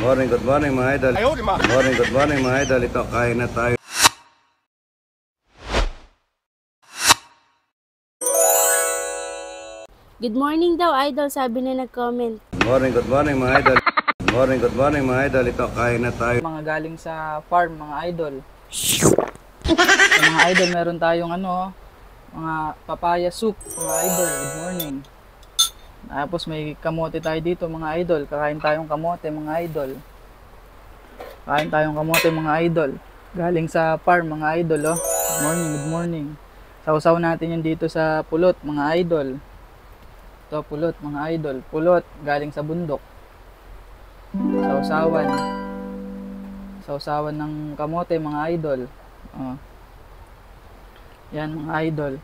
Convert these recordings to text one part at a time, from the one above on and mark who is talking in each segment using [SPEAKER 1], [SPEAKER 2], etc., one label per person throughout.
[SPEAKER 1] Good morning mga idol. Good morning mga idol. Ito, kain na tayo.
[SPEAKER 2] Good morning daw, idol, sabi na nag-comment.
[SPEAKER 1] Good morning mga idol. Good morning mga idol. Ito, kain na tayo.
[SPEAKER 3] Mga galing sa farm, mga idol. Sa mga idol, meron tayong mga papaya soup, mga idol. Good morning. Tapos may kamote tayo dito, mga idol. Kakain tayong kamote, mga idol. Kain tayong kamote, mga idol. Galing sa farm, mga idol, oh. Good morning, good morning. Sausaw natin yan dito sa pulot, mga idol. Ito, pulot, mga idol. Pulot, galing sa bundok. Sausawan. Sausawan ng kamote, mga idol. Oh. Yan, mga idol.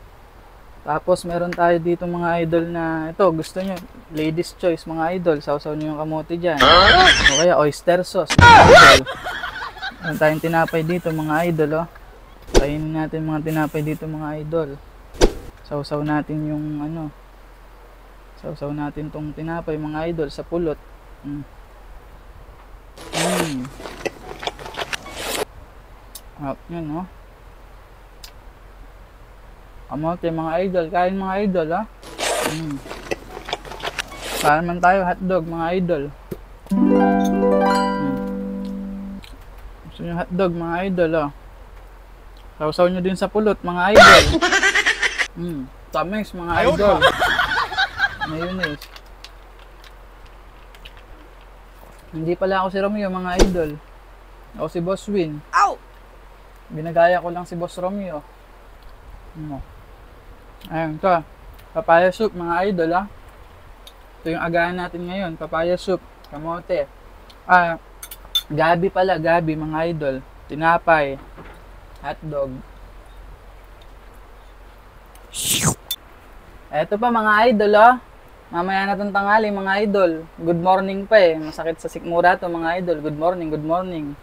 [SPEAKER 3] Tapos, meron tayo dito, mga idol, na ito, gusto nyo, ladies choice, mga idol. Sausaw nyo yung kamote dyan. O kaya, oyster sauce, mga idol. Meron tayong tinapay dito, mga idol, oh. Kainin natin mga tinapay dito, mga idol. Sausaw natin yung sausaw natin tong tinapay, mga idol, sa pulot. Yan, oh. Kamote, mga idol. Kain, mga idol, ha. Kain man tayo, hotdog, mga idol. Gusto nyo hotdog, mga idol, oh. Sausaw nyo din sa pulot, mga idol. Tamis, mga idol. Mayonnaise. Hindi pala ako si Romeo, mga idol. Ako si Boss Win. Ow! Binagaya ko lang si Boss Romeo. Ayun, ito. Papaya soup, mga idol, ha. Ito yung agahan natin ngayon. Papaya soup, kamote. Gabi pala, gabi, mga idol. Tinapay. Hotdog. Eto pa, mga idol, oh. Mamaya na itong tanghali, mga idol. Good morning pa eh. Masakit sa sikmura to, mga idol. Good morning, good morning.